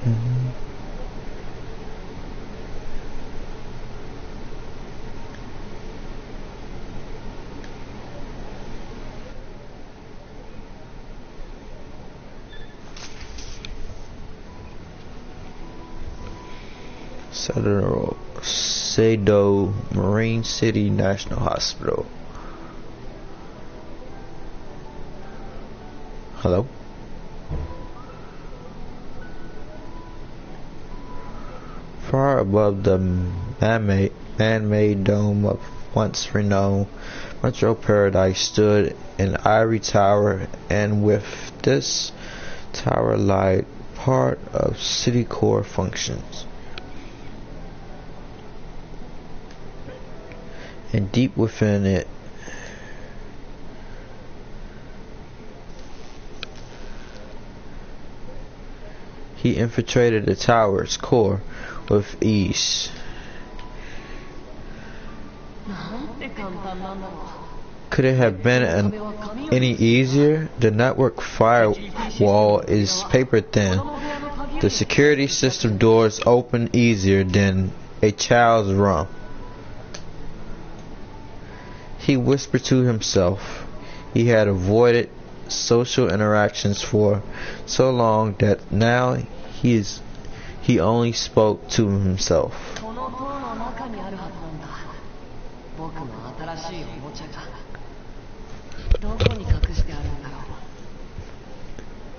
Mhm. Sado Marine City National Hospital. Hello? Far above the man-made dome of once renowned Metro Paradise stood an ivory tower, and with this tower lied part of city core functions. And deep within it, he infiltrated the tower's core with ease. Could it have been any easier? The network firewall is paper thin. The security system doors open easier than a child's room. He whispered to himself. He had avoided social interactions for so long that now he only spoke to himself.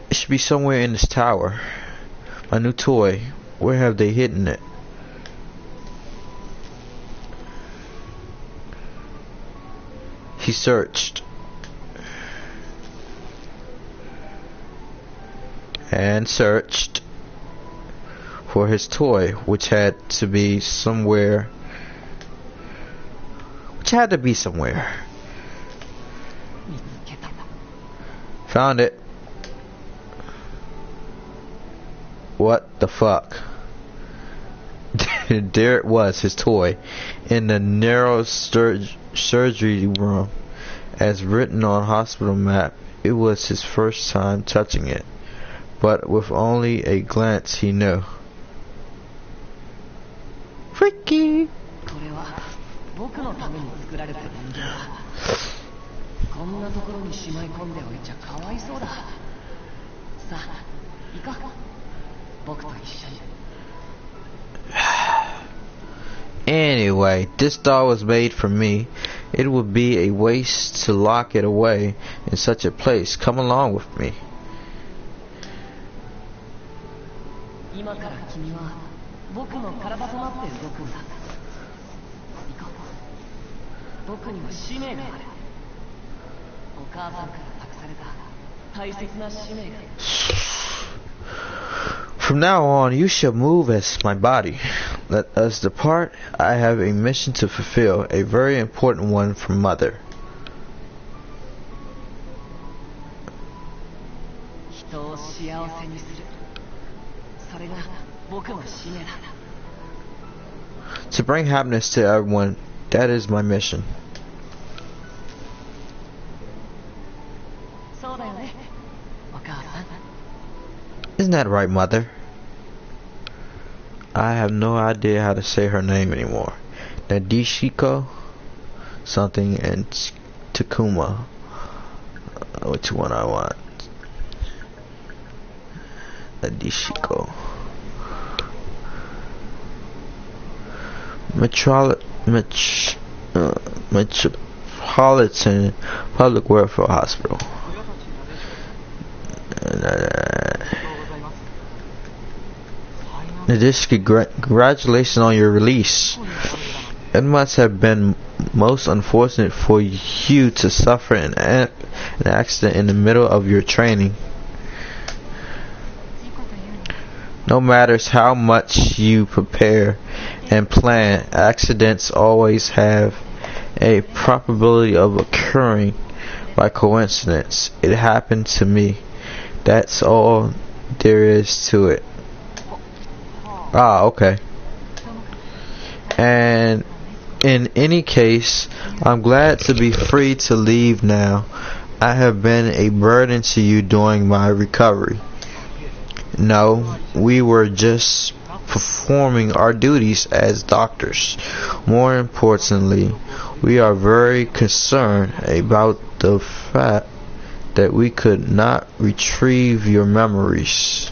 It should be somewhere in this tower. My new toy. Where have they hidden it? He searched and searched for his toy, which had to be somewhere. Found it. What the fuck? There it was, his toy, in the narrow surgery room. As written on hospital map, it was his first time touching it, but with only a glance he knew. Freaky! Anyway, this doll was made for me. It would be a waste to lock it away in such a place. Come along with me. From now on, you shall move as my body. Let us depart. I have a mission to fulfill, a very important one for Mother. To bring happiness to everyone, that is my mission. Isn't that right, Mother? I have no idea how to say her name anymore. Nadeshiko something and Takuma. Which one I want? Nadeshiko. Metropolitan Public Welfare Hospital. Congratulations on your release. It must have been most unfortunate for you to suffer an accident in the middle of your training. No matter how much you prepare and plan, accidents always have a probability of occurring by coincidence. It happened to me. That's all there is to it. Ah, okay. And in any case, I'm glad to be free to leave now. I have been a burden to you during my recovery. No, we were just performing our duties as doctors. More importantly, we are very concerned about the fact that we could not retrieve your memories.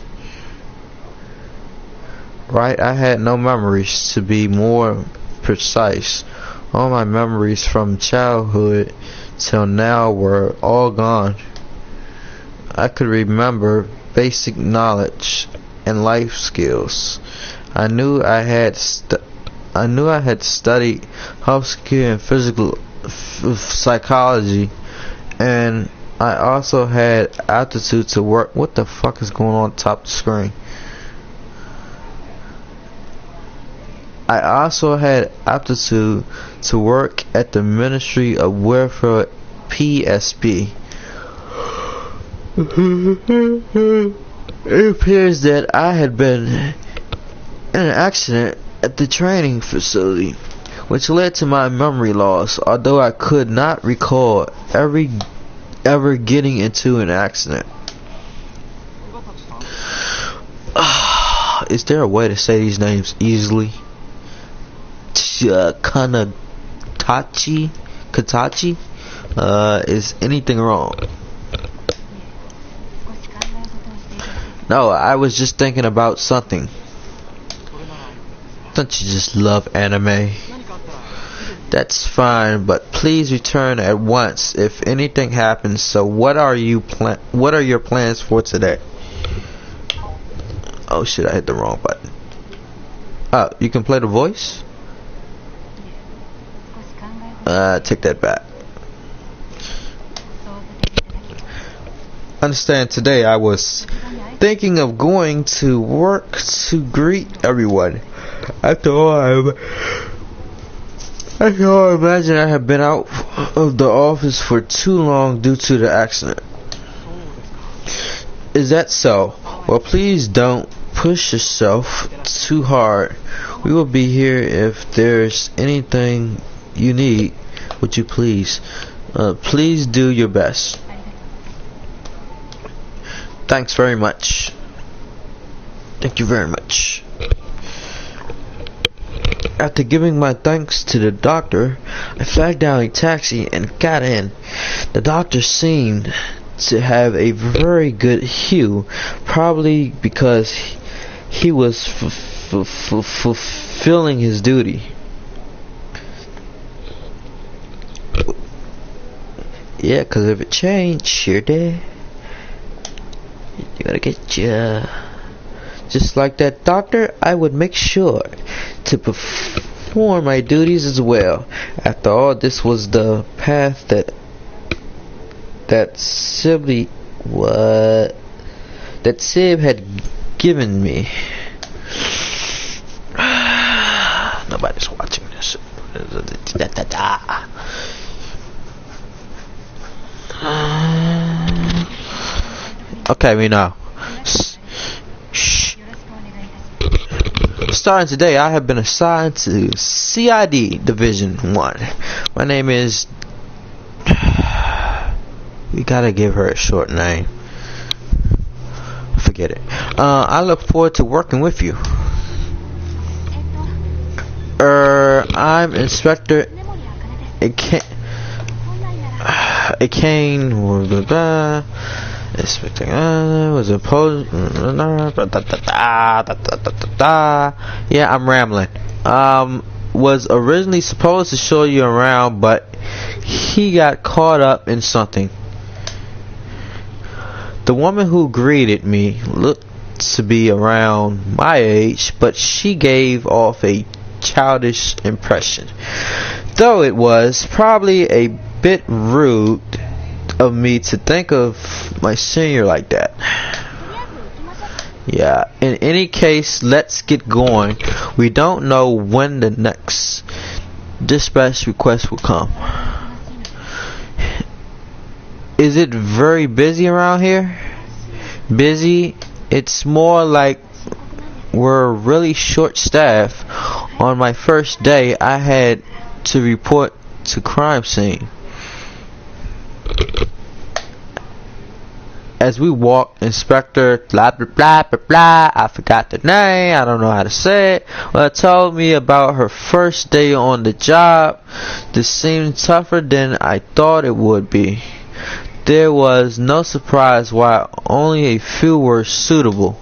Right, I had no memories. To be more precise, all my memories from childhood till now were all gone. I could remember basic knowledge and life skills. I knew I had studied healthcare and physical psychology, and I also had aptitude to work. What the fuck is going on top of the screen? I also had aptitude to work at the Ministry of Welfare, PSP. It appears that I had been in an accident at the training facility, which led to my memory loss, although I could not recall ever getting into an accident. Is there a way to say these names easily? Katachi? Is anything wrong? No, I was just thinking about something. Don't you just love anime? That's fine, but please return at once if anything happens. So what are your plans for today? Oh shit, I hit the wrong button. You can play the voice? Take that back. Understand, today I was thinking of going to work to greet everyone. After all, I imagine I have been out of the office for too long due to the accident. Is that so? Well, please don't push yourself too hard. We will be here if there's anything you need. Would you please? Please do your best. Thanks very much. Thank you very much. After giving my thanks to the doctor, I flagged down a taxi and got in. The doctor seemed to have a very good hue, probably because he was fulfilling his duty. Yeah, cause if it changed, you're dead. You gotta get ya. Just like that doctor, I would make sure to perform my duties as well. After all, this was the path that Sib had given me. Nobody's watching this. Okay, we know. Starting today, I have been assigned to CID Division 1. My name is... We gotta give her a short name. Forget it. I look forward to working with you. I'm Inspector Akane. Was opposed. Yeah, I'm rambling. Was originally supposed to show you around, but he got caught up in something. The woman who greeted me looked to be around my age, but she gave off a childish impression, though it was probably a bit rude of me to think of my senior like that. Yeah, in any case, let's get going. We don't know when the next dispatch request will come. Is it very busy around here? Busy? It's more like we're really short-staffed. On my first day, I had to report to crime scene. As we walked, Inspector blah blah blah blah blah, I forgot the name, I don't know how to say it, well, told me about her first day on the job. This seemed tougher than I thought it would be. There was no surprise why only a few were suitable.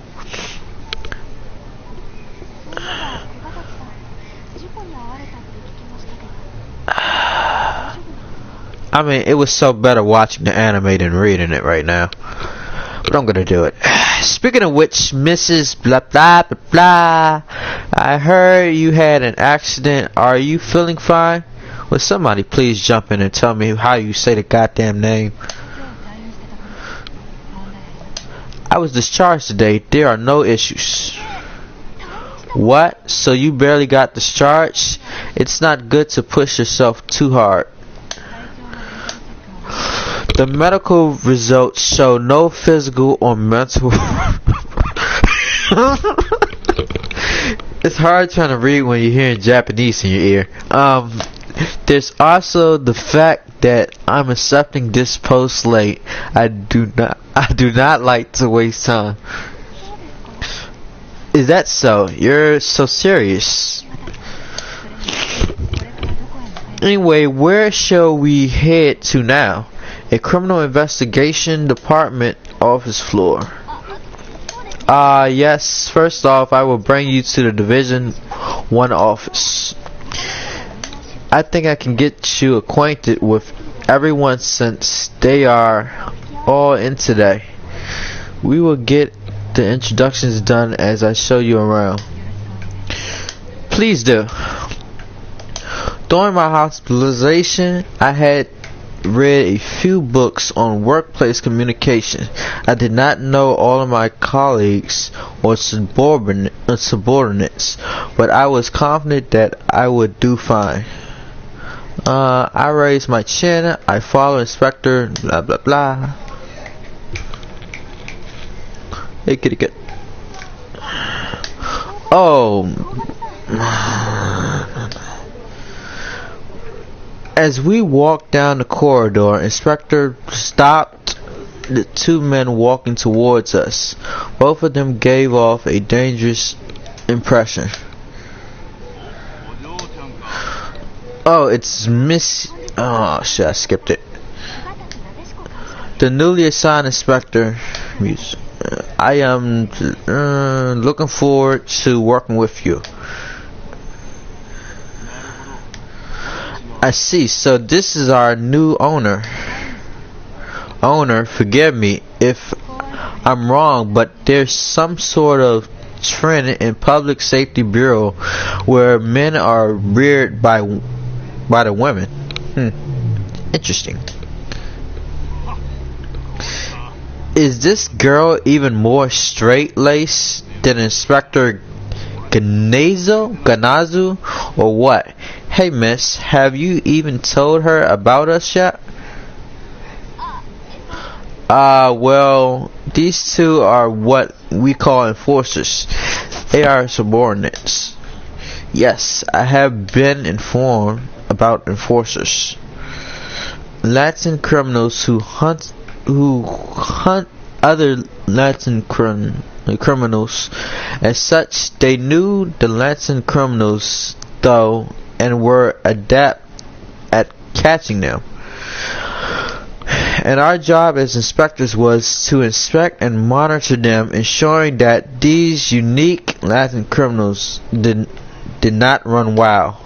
I mean, it was so better watching the anime than reading it right now. But I'm gonna do it. Speaking of which, Mrs. Blah blah blah blah, I heard you had an accident. Are you feeling fine? Will somebody please jump in and tell me how you say the goddamn name? I was discharged today. There are no issues. What? So you barely got discharged? It's not good to push yourself too hard. The medical results show no physical or mental. It's hard trying to read when you're hearing Japanese in your ear. There's also the fact that I'm accepting this post late. I do not like to waste time. Is that so? You're so serious. Anyway, where shall we head to now? A criminal investigation department office floor. Yes. First off, I will bring you to the Division 1 office. I think I can get you acquainted with everyone since they are all in today. We will get the introductions done as I show you around. Please do. During my hospitalization, I had read a few books on workplace communication. I did not know all of my colleagues or subordinates, but I was confident that I would do fine. I raised my chin. I follow Inspector blah blah blah. Hey kitty cat. Oh. As we walked down the corridor, Inspector stopped the two men walking towards us. Both of them gave off a dangerous impression. Oh, it's Miss... Oh, shit, I skipped it. The newly assigned Inspector. I am looking forward to working with you. I see. So this is our new owner. Forgive me if I'm wrong, but there's some sort of trend in Public Safety Bureau where men are reared by the women. Interesting. Is this girl even more straight-laced than Inspector Ganazu, or what? Hey miss, have you even told her about us yet? Well, these two are what we call enforcers. They are subordinates. Yes, I have been informed about enforcers. Latin criminals who hunt other Latin criminals. As such, they knew the Latin criminals though and were adept at catching them. And our job as inspectors was to inspect and monitor them, ensuring that these unique Latin criminals did not run wild.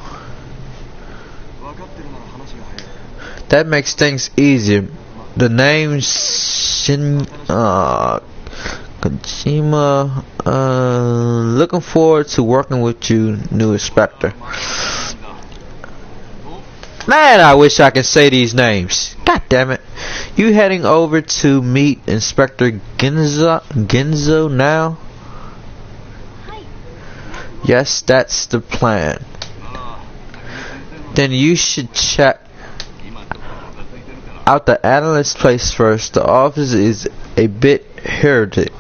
That makes things easier. The name Kojima, looking forward to working with you, new inspector. Man, I wish I could say these names. God damn it. You heading over to meet Inspector Ginzo now? Yes, that's the plan. Then you should check out the analyst place first. The office is a bit hectic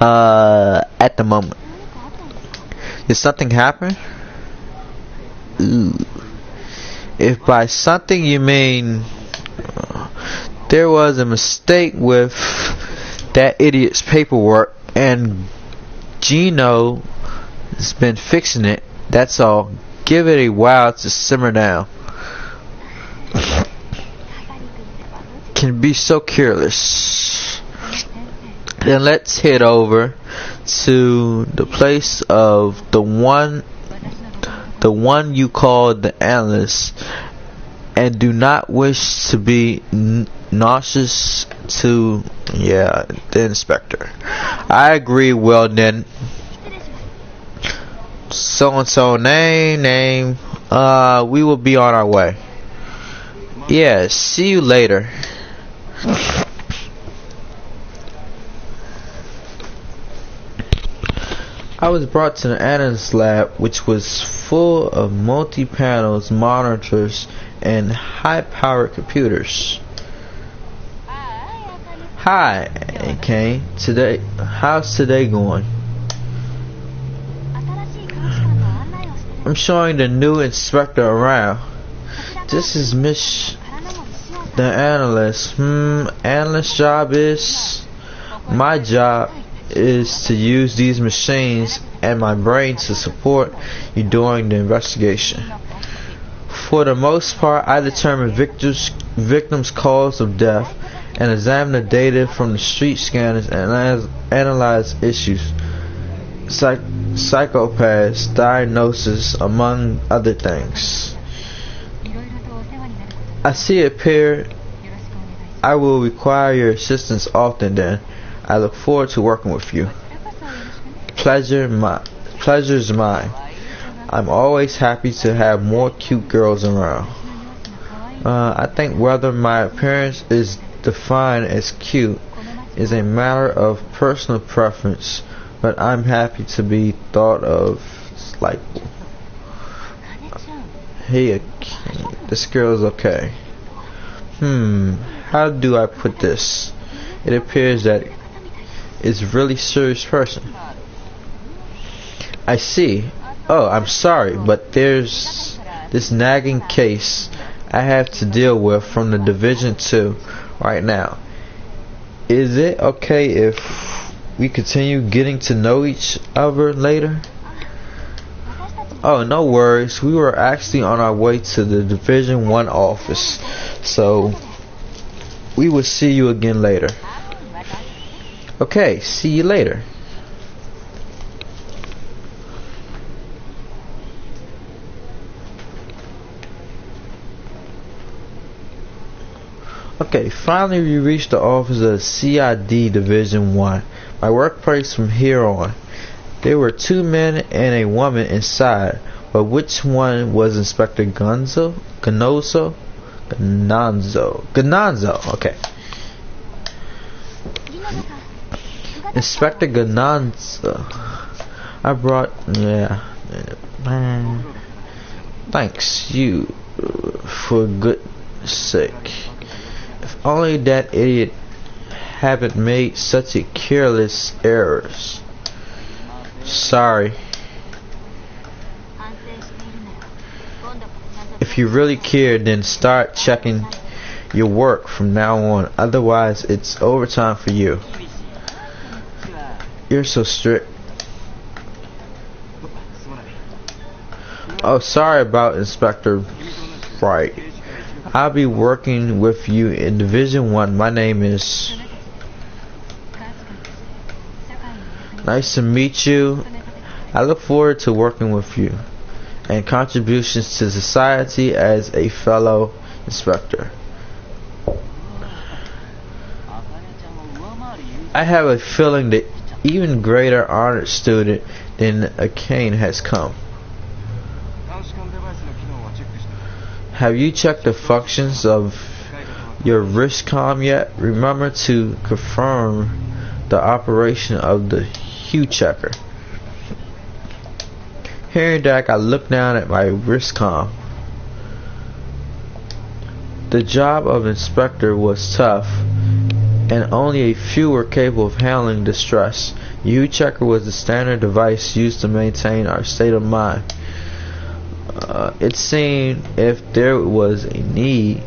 at the moment. Did something happen? Ooh. If by something you mean there was a mistake with that idiot's paperwork, and Gino has been fixing it. That's all. Give it a while to simmer down. Can be so careless. Then let's head over to the place of the one you call the analyst, and do not wish to be nauseous to the inspector. I agree. Well then, so and so name. We will be on our way. Yeah, see you later. I was brought to the analyst lab, which was full of multi-panels, monitors, and high-powered computers. Hi, Kane. How's today going? I'm showing the new inspector around. This is the analyst. Analyst job is... My job is to use these machines and my brain to support you during the investigation. For the most part, I determine victims' cause of death and examine the data from the street scanners and analyze issues, psychopaths, diagnosis, among other things. I see it appear I will require your assistance often then. I look forward to working with you. Pleasure's mine. I'm always happy to have more cute girls around. I think whether my appearance is defined as cute is a matter of personal preference, but I'm happy to be thought of like, hey, this girl's okay. How do I put this? It appears that it's a really serious person. I see. Oh, I'm sorry, but there's this nagging case I have to deal with from the Division 2 right now. Is it okay if we continue getting to know each other later? Oh, no worries. We were actually on our way to the Division 1 office, so we will see you again later. Okay, see you later. Okay, finally we reached the office of CID Division 1, my workplace from here on. There were 2 men and a woman inside, but which one was Inspector Gonzo? Ganonzo, okay. Inspector Ganonzo. I brought, thanks you for goodness sake. If only that idiot haven't made such a careless errors. Sorry. If you really care, then start checking your work from now on. Otherwise, it's overtime for you. You're so strict. Oh, sorry about Inspector Wright. I'll be working with you in Division 1. My name is... Nice to meet you. I look forward to working with you and contributions to society as a fellow inspector. I have a feeling that even greater honored student than a Kane has come. Have you checked the functions of your wristcom yet? Remember to confirm the operation of the hue checker. Hearing that, I looked down at my wristcom. The job of inspector was tough, and only a few were capable of handling the stress. The hue checker was the standard device used to maintain our state of mind. It seemed if there was a need,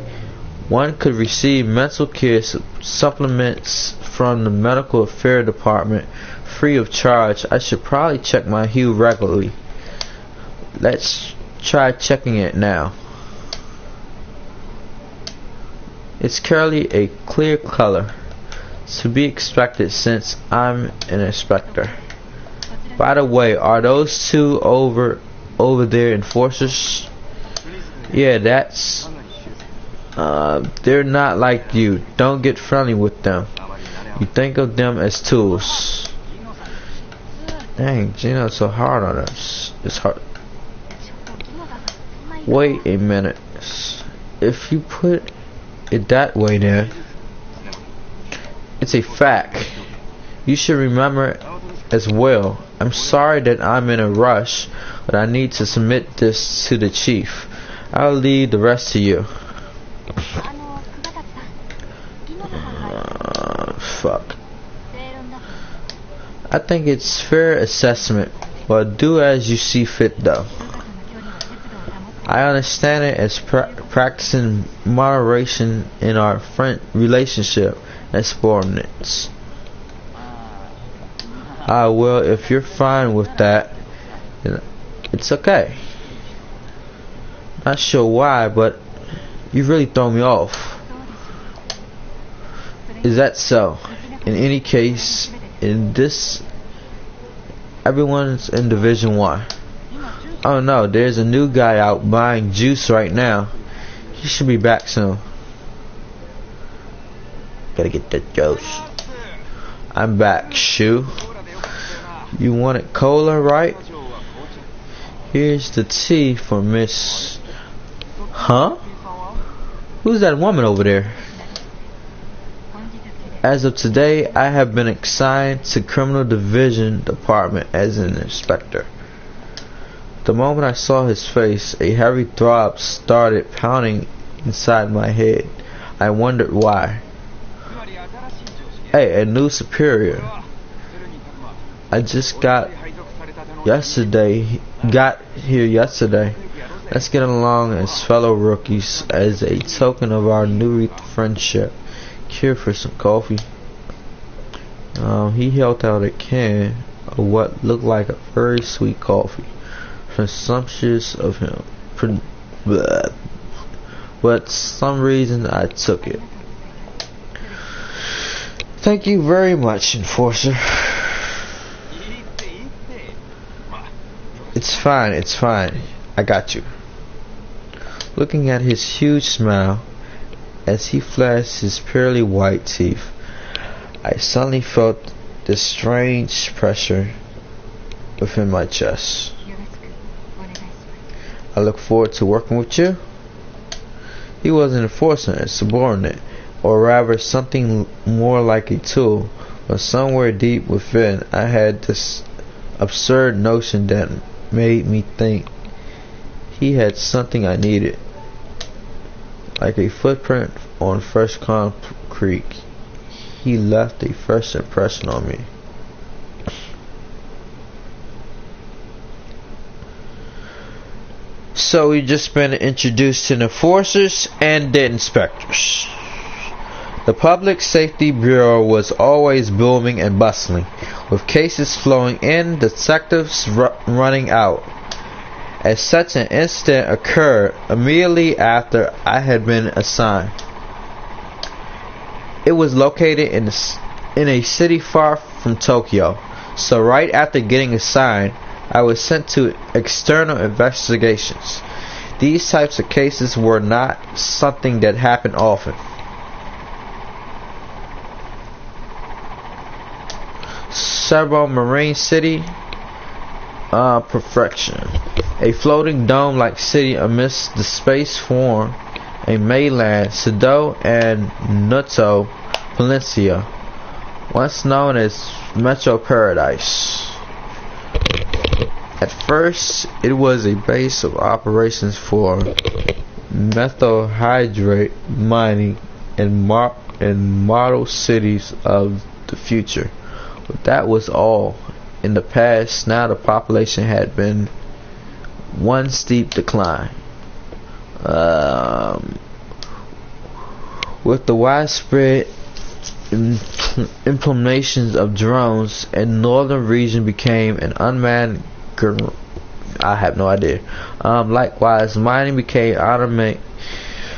one could receive mental care supplements from the medical affairs department free of charge. I should probably check my hue regularly. Let's try checking it now. It's currently a clear color, to be expected since I'm an inspector. By the way, are those two over there enforcers? Yeah, that's they're not like you. Don't get friendly with them. You think of them as tools. Dang, Gino's so hard on us. It's hard. Wait a minute. If you put it that way, then it's a fact. You should remember it as well. I'm sorry that I'm in a rush, but I need to submit this to the chief. I'll leave the rest to you. Fuck. I think it's fair assessment, but do as you see fit though. I understand it as practicing moderation in our friend relationship as subordinates. Well, if you're fine with that, then it's okay. Not sure why, but you really throw me off. Is that so? In any case, in this, everyone's in Division 1. Oh no, there's a new guy out buying juice right now. He should be back soon. Gotta get that juice. I'm back, Shu. You wanted cola, right? Here's the tea for Miss... Huh? Who's that woman over there? As of today, I have been assigned to Criminal Division Department as an inspector. The moment I saw his face, a heavy throb started pounding inside my head. I wondered why. Hey, a new superior. I just got here yesterday. Let's get along as fellow rookies as a token of our new friendship. Here for some coffee. He held out a can of what looked like a very sweet coffee. Presumptuous of him. But some reason I took it. Thank you very much, Enforcer. It's fine. I got you. Looking at his huge smile as he flashed his pearly white teeth, I suddenly felt this strange pressure within my chest. I look forward to working with you. He was an enforcer, a subordinate, or rather something more like a tool, but somewhere deep within I had this absurd notion that made me think he had something I needed. Like a footprint on fresh concrete, he left a fresh impression on me. So we just been introduced to the enforcers and the inspectors. The Public Safety Bureau was always booming and bustling, with cases flowing in, detectives running out. As such an incident occurred immediately after I had been assigned. It was located in a city far from Tokyo, so right after getting assigned, I was sent to external investigations. These types of cases were not something that happened often. Cerebral Marine City, Perfection. A floating dome-like city amidst the space form, a mainland, Sado and Noto Peninsula, once known as Metro Paradise. At first, it was a base of operations for methyl hydrate mining and model cities of the future. But that was all. In the past, now the population had been one steep decline. With the widespread implementations of drones in northern region became an unmanned I have no idea. Likewise, mining became automated,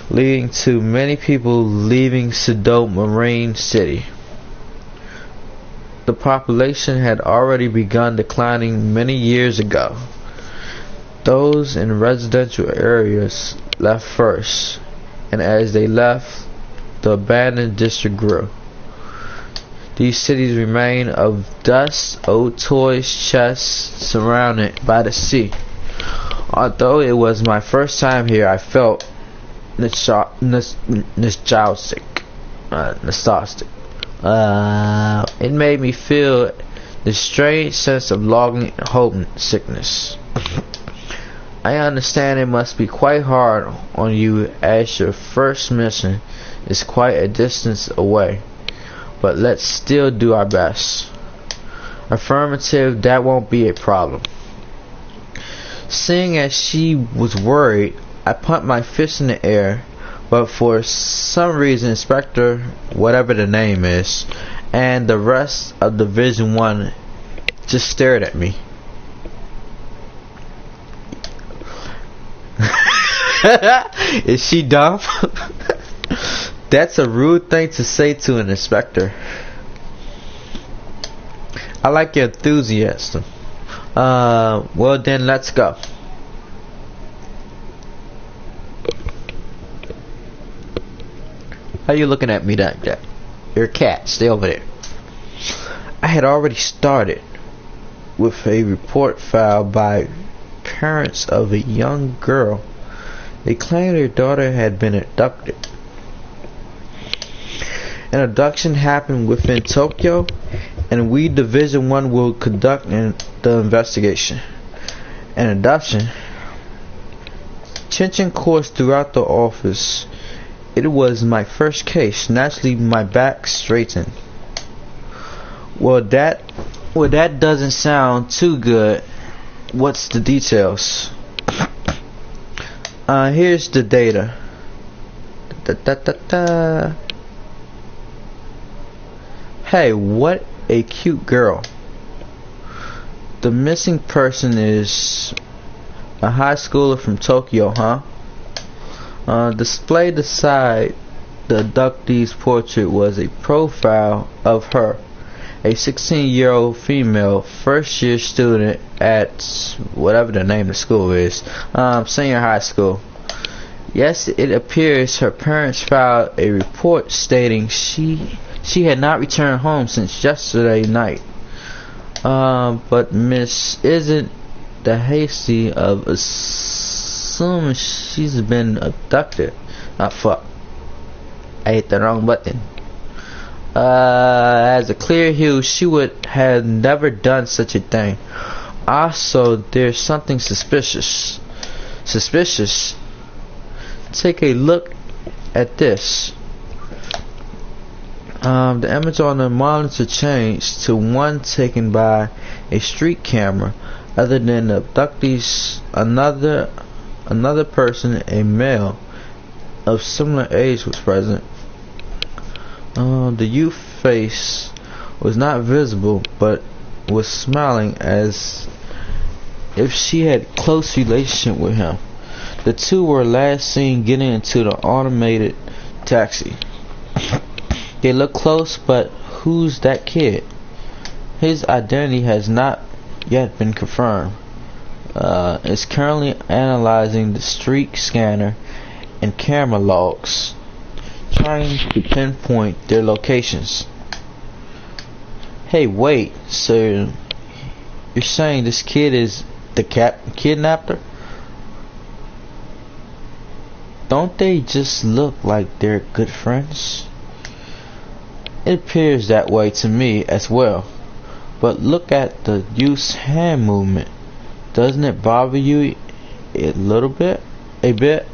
leading to many people leaving Sado Marine City. The population had already begun declining many years ago. Those in residential areas left first, and as they left, the abandoned district grew. These cities remain of dust, old toys, chests, surrounded by the sea. Although it was my first time here, I felt nostalgic. It made me feel the strange sense of longing and homesickness. I understand it must be quite hard on you as your first mission is quite a distance away. But let's still do our best. Affirmative, that won't be a problem. Seeing as she was worried, I pumped my fist in the air, but for some reason Inspector, whatever the name is, and the rest of Division 1 just stared at me. Is she dumb? That's a rude thing to say to an inspector. I like your enthusiasm. Well then, let's go. How you looking at me like that? You're a cat. Stay over there. I had already started with a report filed by parents of a young girl. They claimed their daughter had been abducted. An abduction happened within Tokyo, and we Division 1 will conduct the investigation. An abduction. Tension coursed throughout the office. It was my first case. Naturally, my back straightened. Well, that doesn't sound too good. What's the details? Here's the data. Hey, what a cute girl. The missing person is a high schooler from Tokyo, huh? Displayed beside the abductee's portrait was a profile of her, a 16-year-old female first-year student at whatever the name of the school is, senior high school. Yes, it appears her parents filed a report stating she had not returned home since yesterday night. But Miss isn't the hasty of assuming she's been abducted. Fuck. I hit the wrong button. As a clear hue, she would have never done such a thing. Also, there's something suspicious. Take a look at this. The image on the monitor changed to one taken by a street camera. Other than the abductees, another person, a male of similar age, was present. The youth face was not visible, but was smiling as if she had close relationship with him. The two were last seen getting into the automated taxi. They look close, but who's that kid? His identity has not yet been confirmed. Is currently analyzing the street scanner and camera logs, trying to pinpoint their locations. Hey, wait, so you're saying this kid is the kidnapped her? Don't they just look like they're good friends? It appears that way to me as well. But look at the youth's hand movement. Doesn't it bother you a little bit? A bit?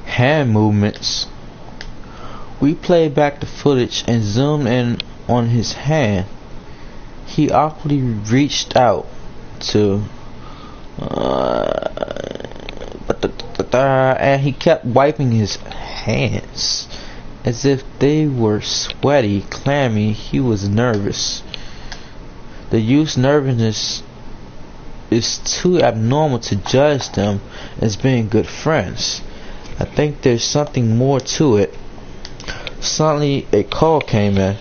Hand movements. We played back the footage and zoomed in on his hand. He awkwardly reached out to what and he kept wiping his hands as if they were sweaty, clammy. He was nervous. The youth's nervousness is too abnormal to judge them as being good friends. I think there's something more to it. Suddenly a call came in.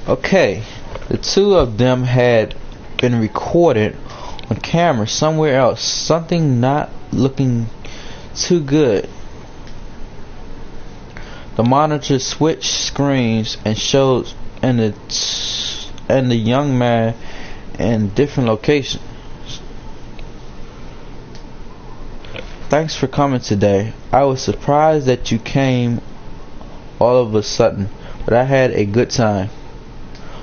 Okay, the two of them had been recorded on camera somewhere else. Something not looking too good. The monitor switched screens and showed and the young man in different locations. Thanks for coming today. I was surprised that you came all of a sudden, but I had a good time.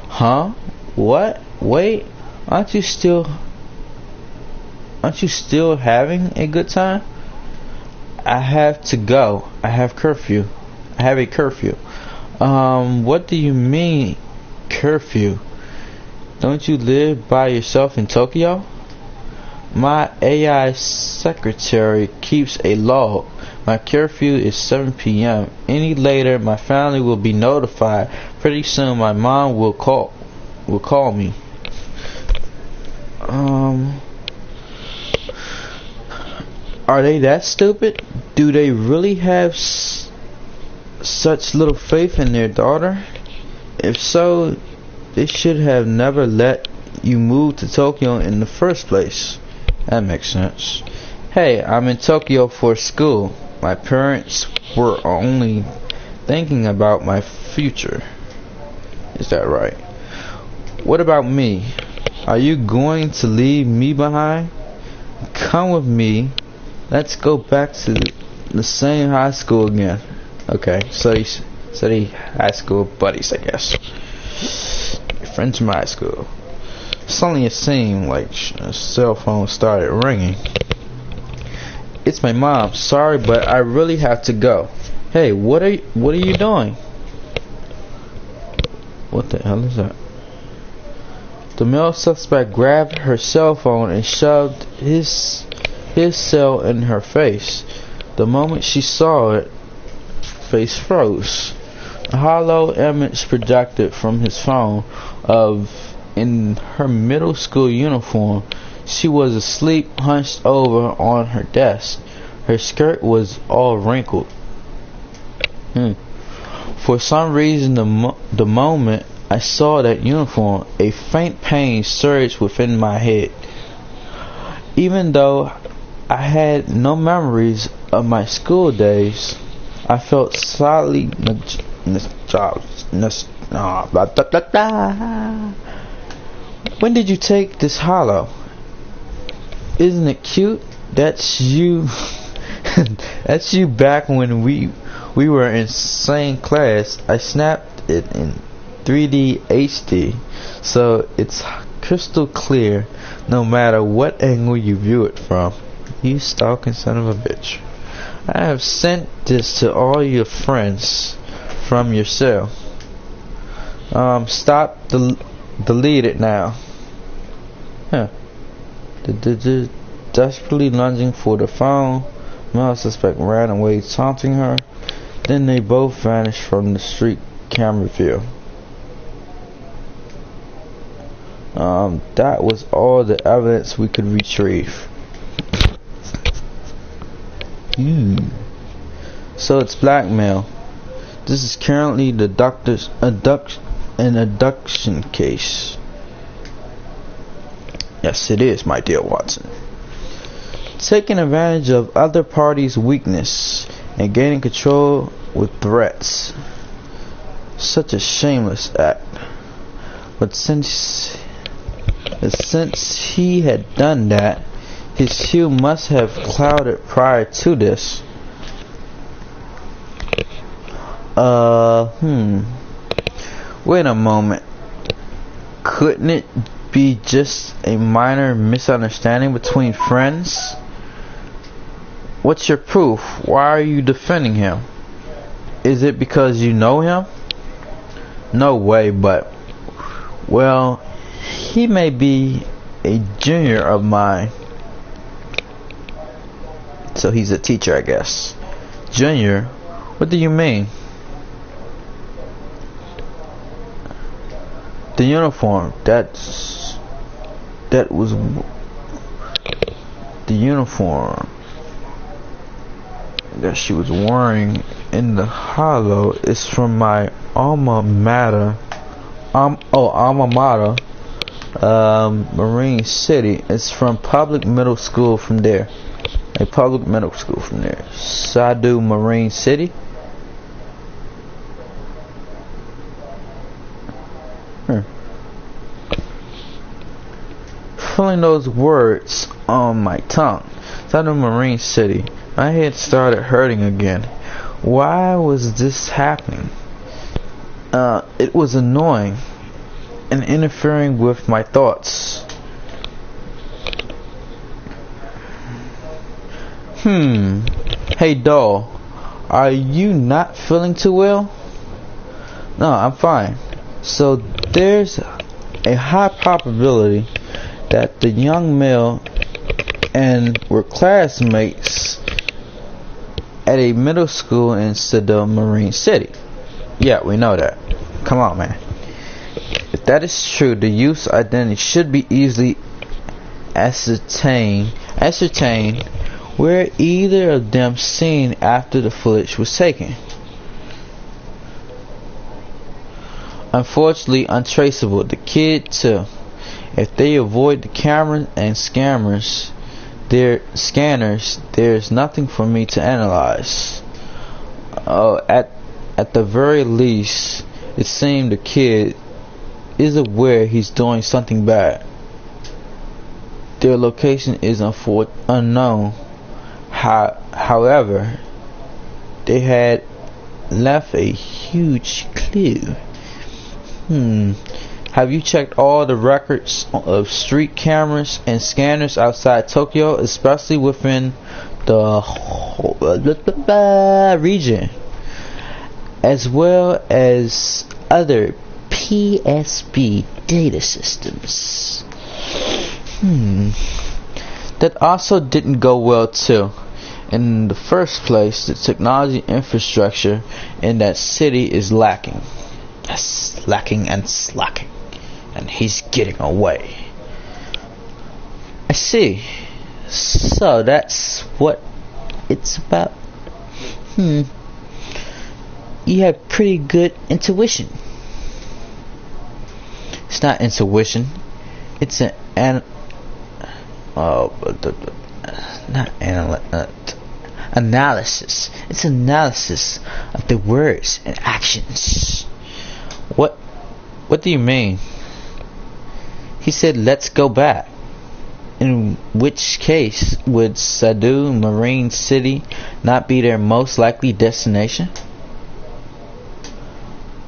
Huh? What? Wait, aren't you still having a good time? I have to go. I have a curfew. What do you mean curfew? Don't you live by yourself in Tokyo? My AI secretary keeps a log. My curfew is 7 p.m. Any later, my family will be notified. Pretty soon, my mom will call me. Are they that stupid? Do they really have such little faith in their daughter? If so, they should have never let you move to Tokyo in the first place. That makes sense. Hey, I'm in Tokyo for school. My parents were only thinking about my future. Is that right? What about me? Are you going to leave me behind? Come with me. Let's go back to the same high school again. Okay, study high school buddies, I guess. Your friends from high school. Suddenly it seemed like a cell phone started ringing. It's my mom. Sorry, but I really have to go. Hey, what are you doing? What the hell is that? The male suspect grabbed her cell phone and shoved his cell in her face. The moment she saw it, face froze. A hollow image projected from his phone of in her middle school uniform. She was asleep, hunched over on her desk. Her skirt was all wrinkled. For some reason, the moment I saw that uniform, a faint pain surged within my head. Even though I had no memories of my school days, I felt slightly When did you take this hollow? Isn't it cute? That's you. That's you back when we were in same class. I snapped it in 3D HD, so it's crystal clear no matter what angle you view it from. You stalking son of a bitch. I have sent this to all your friends from your cell. Stop, delete it now. Desperately lunging for the phone, male suspect ran away taunting her. Then they both vanished from the street camera view. That was all the evidence we could retrieve. So it's blackmail. This is currently the doctor's abduction case. Yes, it is, my dear Watson. Taking advantage of other parties' weakness and gaining control with threats. Such a shameless act. But since he had done that, his hue must have clouded prior to this. Wait a moment. Couldn't it be just a minor misunderstanding between friends? What's your proof? Why are you defending him? Is it because you know him? No way, but well, he may be a junior of mine. So he's a teacher, I guess. Junior? What do you mean? The uniform. That was the uniform that she was wearing in the hollow is from my alma mater. Alma mater. Marine City. It's from public middle school from there. A public middle school from there. Sadu Marine City. Feeling those words on my tongue. Sadu Marine City. My head started hurting again. Why was this happening? It was annoying and interfering with my thoughts. Hey doll, are you not feeling too well? No, I'm fine. So there's a high probability that the young male and were classmates at a middle school in Sadu Marine City. Yeah, we know that. Come on, man. If that is true, the youth's identity should be easily ascertained where either of them seen after the footage was taken. Unfortunately, untraceable. The kid too. If they avoid the camera and scanners, there's nothing for me to analyze. At the very least, it seemed the kid is aware he's doing something bad. Their location is unknown. However, they had left a huge clue. Have you checked all the records of street cameras and scanners outside Tokyo, especially within the region, as well as other PSB data systems? That also didn't go well too. In the first place, the technology infrastructure in that city is lacking. Yes, lacking and slacking. And he's getting away. I see. So that's what it's about. You have pretty good intuition. It's not intuition. It's analysis. It's analysis of the words and actions. What do you mean? He said, let's go back. In which case, would Sadu Marine City not be their most likely destination?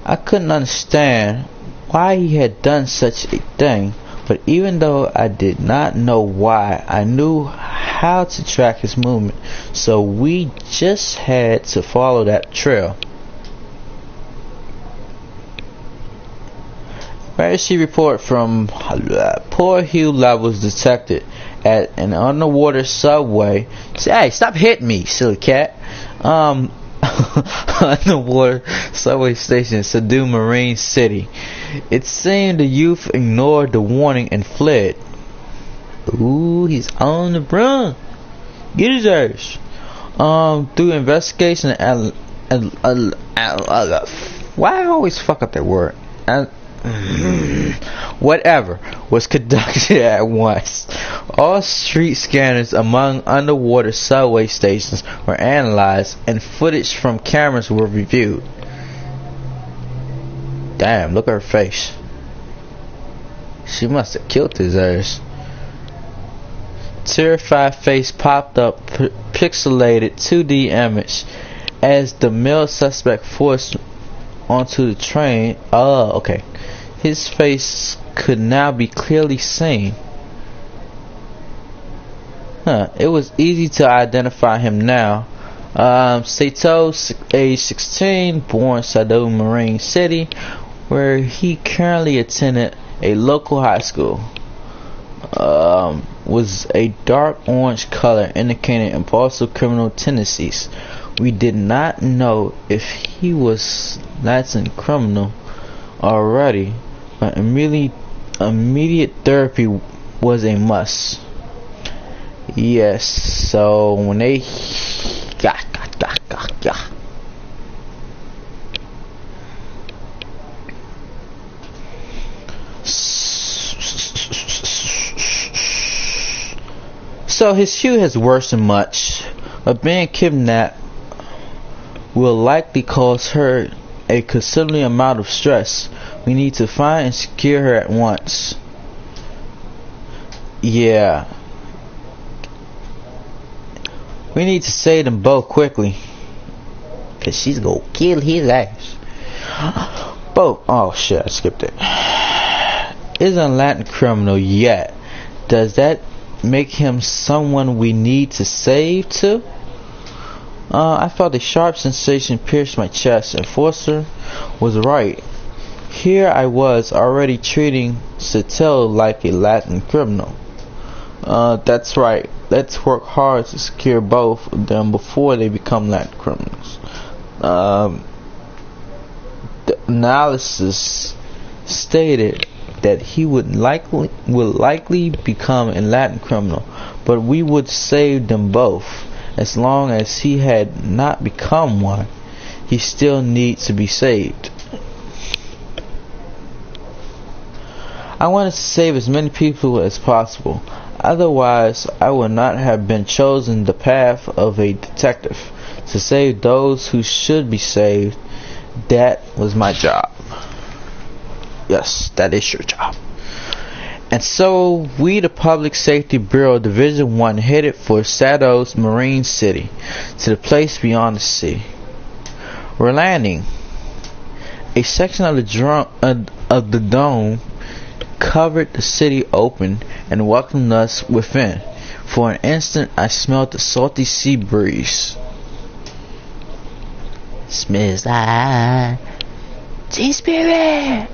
I couldn't understand why he had done such a thing, but even though I did not know why, I knew how to track his movement, so we just had to follow that trail. Emergency report from poor Hugh levels detected at an underwater subway. Hey, stop hitting me, silly cat. Underwater subway station in Sadu Marine City. It seemed the youth ignored the warning and fled. Ooh, he's on the run. Get his ass. Through investigation why I always fuck up that word? Whatever was conducted at once. All street scanners among underwater subway stations were analyzed and footage from cameras were reviewed. Damn, look at her face. She must have killed his ass. Terrified face popped up, pixelated 2D image as the male suspect forced onto the train. Oh, okay. His face could now be clearly seen. It was easy to identify him now. Sato, age 16, born Sadu Marine City, where he currently attended a local high school. was a dark orange color, indicating impulsive criminal tendencies. We did not know if he was Latin criminal already, but immediate therapy was a must. Yes, so when they So his hue has worsened much, but being kidnapped will likely cause her a considerable amount of stress. We need to find and secure her at once. Yeah. We need to save them both quickly, cause she's gonna kill his ass. Both. Oh shit, I skipped it. Isn't a Latin criminal yet. Does that make him someone we need to save too? I felt a sharp sensation pierce my chest, and Forster was right. Here I was already treating Satel like a Latin criminal. That's right. Let's work hard to secure both of them before they become Latin criminals. The analysis stated that he would likely become a Latin criminal, but we would save them both. As long as he had not become one, he still needs to be saved. I wanted to save as many people as possible. Otherwise, I would not have been chosen the path of a detective. To save those who should be saved, that was my job. Yes, that is your job. And so, we, the Public Safety Bureau, Division 1, headed for Sado's Marine City, to the place beyond the sea. We're landing. A section of the dome covered the city open and welcomed us within. For an instant, I smelled the salty sea breeze. Smells like Teen Spirit.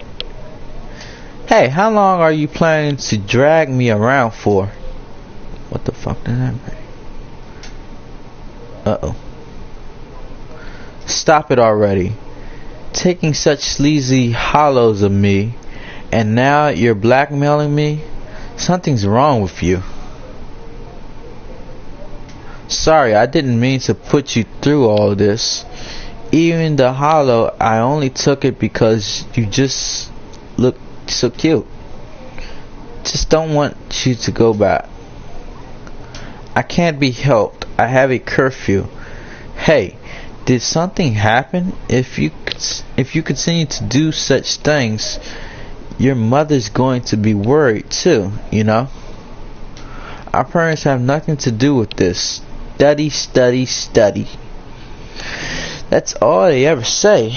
Hey, how long are you planning to drag me around for? What the fuck did that mean? Uh-oh. Stop it already. Taking such sleazy hollows of me, and now you're blackmailing me? Something's wrong with you. Sorry, I didn't mean to put you through all this. Even the hollow, I only took it because you just look so cute. Just don't want you to go back. I can't be helped. I have a curfew. Hey, did something happen? If you continue to do such things, your mother's going to be worried too, you know. Our parents have nothing to do with this. Study, study, study. That's all they ever say.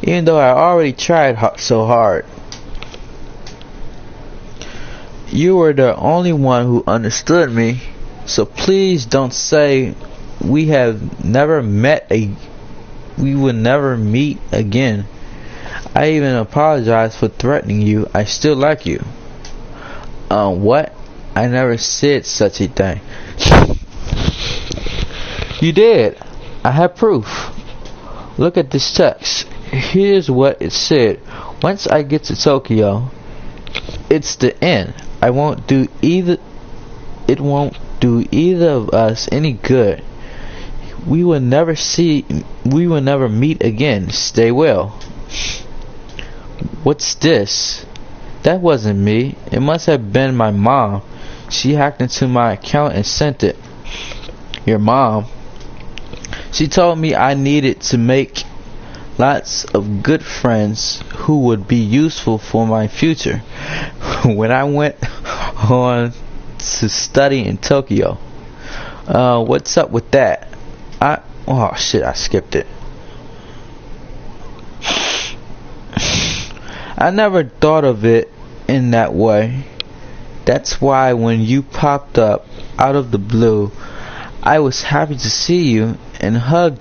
Even though I already tried so hard. You were the only one who understood me, so please don't say we will never meet again. I even apologize for threatening you. I still like you. What? I never said such a thing. You did. I have proof. Look at this text. Here's what it said. Once I get to Tokyo, it's the end. It won't do either of us any good. We will never meet again. Stay well. What's this? That wasn't me. It must have been my mom. She hacked into my account and sent it. Your mom? She told me I needed to make lots of good friends who would be useful for my future when I went on to study in Tokyo. What's up with that? Oh shit, I skipped it. I never thought of it in that way. That's why when you popped up out of the blue, I was happy to see you and hugged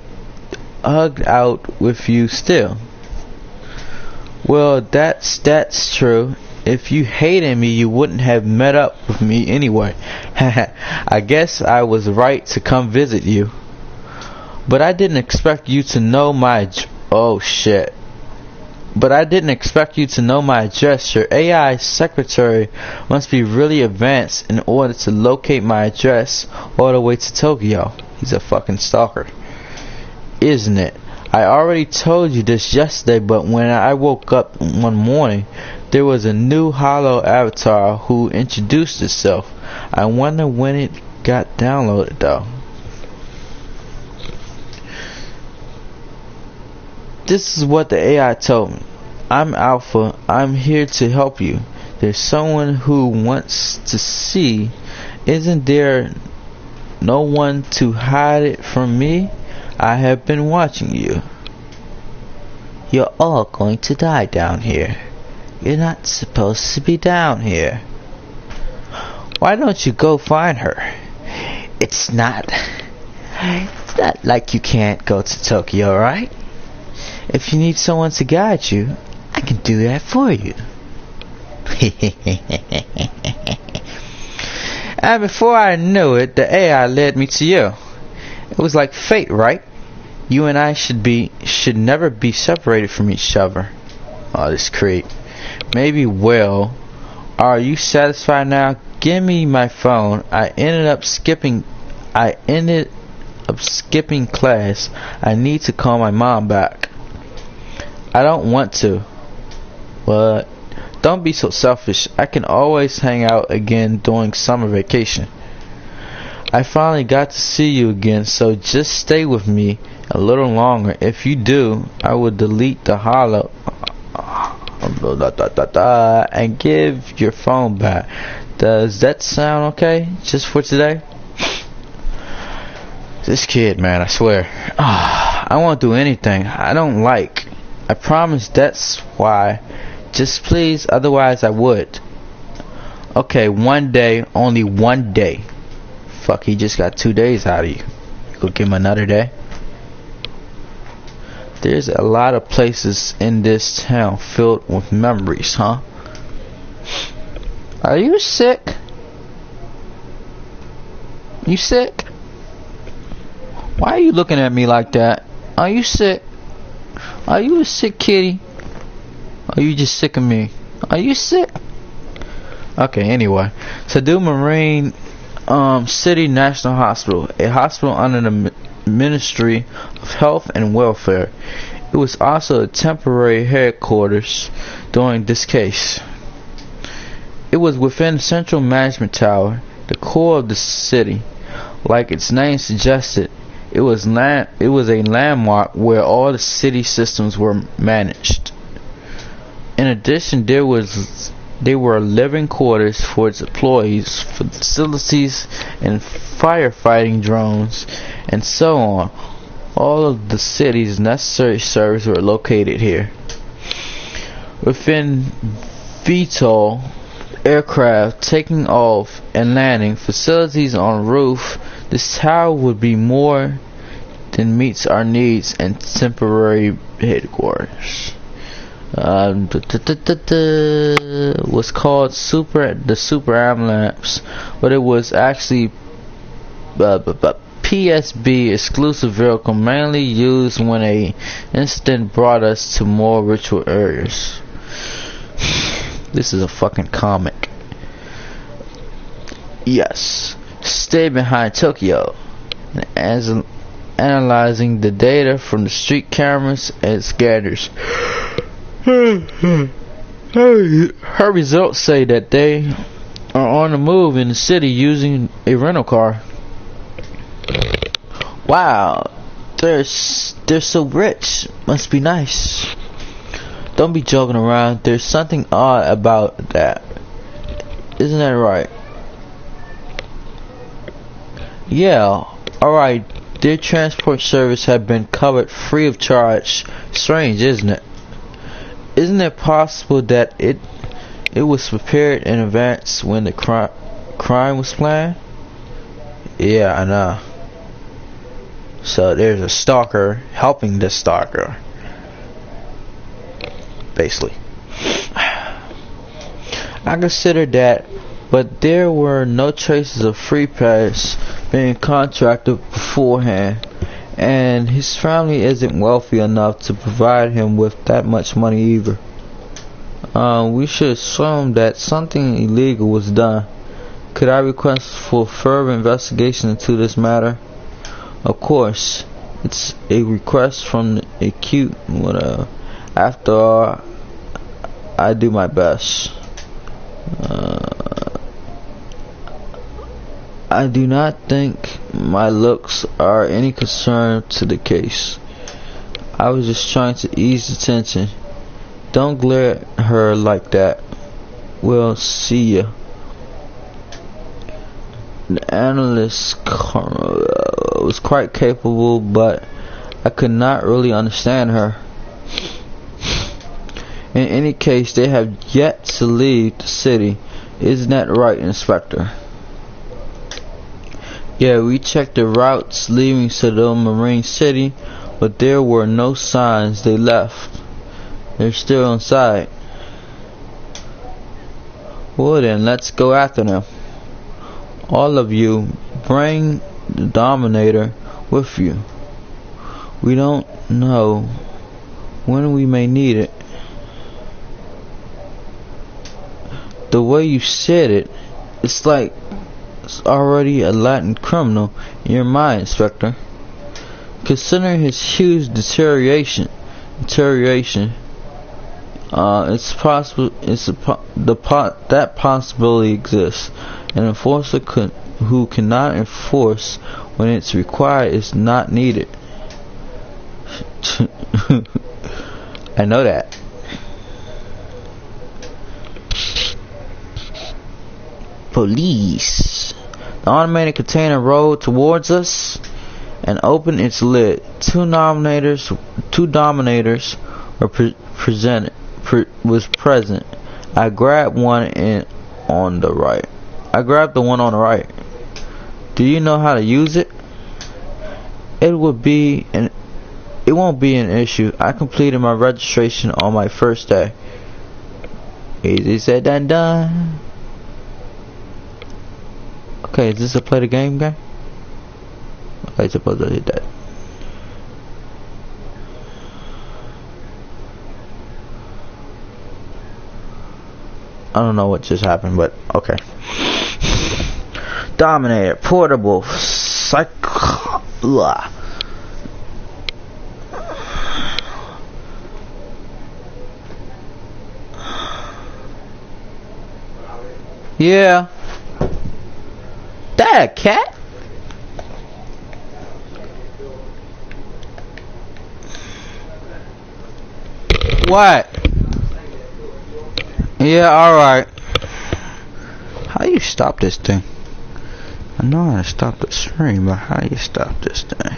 out with you still. Well, that's true. If you hated me, you wouldn't have met up with me anyway. I guess I was right to come visit you. But I didn't expect you to know my... Oh shit. But I didn't expect you to know my address. Your AI secretary must be really advanced in order to locate my address all the way to Tokyo. He's a fucking stalker. Isn't it? I already told you this yesterday, but when I woke up one morning, there was a new hollow avatar who introduced itself. I wonder when it got downloaded though. This is what the AI told me. I'm Alpha. I'm here to help you. There's someone who wants to see. Isn't there no one to hide it from me? I have been watching you. You're all going to die down here. You're not supposed to be down here. Why don't you go find her? It's not like you can't go to Tokyo, right? If you need someone to guide you, I can do that for you. And before I knew it, the AI led me to you. It was like fate, right? You and I should never be separated from each other. Oh, this creep. Maybe. Well, are you satisfied now? Give me my phone. I ended up skipping class. I need to call my mom back. I don't want to. But don't be so selfish. I can always hang out again during summer vacation. I finally got to see you again, so just stay with me a little longer. If you do, I will delete the hollow and give your phone back. Does that sound okay? Just for today? This kid, man, I swear. I won't do anything I don't like. I promise. That's why. Just please, otherwise I would. Okay, one day, only one day. Fuck, he just got 2 days out of you. You go give him another day. There's a lot of places in this town filled with memories, huh? Are you sick? You sick? Why are you looking at me like that? Are you sick? Are you a sick kitty? Or are you just sick of me? Are you sick? Okay, anyway. Sadu Marine City National Hospital, a hospital under the Ministry of Health and Welfare. It was also a temporary headquarters during this case. It was within the Central Management Tower, the core of the city. Like its name suggested, it was a landmark where all the city systems were managed. In addition, there were living quarters for its employees, facilities, and firefighting drones, and so on. All of the city's necessary services were located here. Within VTOL, aircraft taking off and landing, facilities on roof, this tower would be more than meets our needs and temporary headquarters. Was called the Super Ambulance, but it was actually PSB exclusive vehicle, mainly used when a incident brought us to more ritual areas. This is a fucking comic. Yes, stay behind Tokyo, as analyzing the data from the street cameras and scanners. Her results say that they are on the move in the city using a rental car. Wow, they're so rich. Must be nice. Don't be joking around. There's something odd about that. Isn't that right? Yeah, alright. Their transport service have been covered free of charge. Strange, isn't it? Isn't it possible that it was prepared in advance when the crime was planned? Yeah, I know. So there's a stalker helping the stalker, basically. I considered that, but there were no traces of free pass being contracted beforehand, and his family isn't wealthy enough to provide him with that much money either. We should assume that something illegal was done. Could I request for further investigation into this matter? Of course, it's a request from the acute. After all, I do my best. I do not think my looks are any concern to the case. I was just trying to ease the tension. Don't glare at her like that. We'll see ya. The analyst was quite capable, but I could not really understand her. In any case, they have yet to leave the city. Isn't that right, Inspector? Yeah, we checked the routes leaving Seattle Marine City, but there were no signs they left. They're still inside. Well then, let's go after them. All of you, bring the Dominator with you. We don't know when we may need it. The way you said it, it's like it's already a Latin criminal in your mind, Inspector. Considering his huge deterioration, it's possible. That possibility exists. An enforcer who cannot enforce when it's required is not needed. I know that. Police. The automated container rolled towards us and opened its lid. Two dominators were present. I grabbed on the right. I grabbed the one on the right. Do you know how to use it? It won't be an issue. I completed my registration on my first day. Easy said than done. Okay, is this a play the game guy? Okay, suppose I did that. I don't know what just happened, but okay. Dominator, portable, Yeah. That a cat? What? Yeah, alright. How do you stop this thing? I know how to stop the stream, but how do you stop this thing?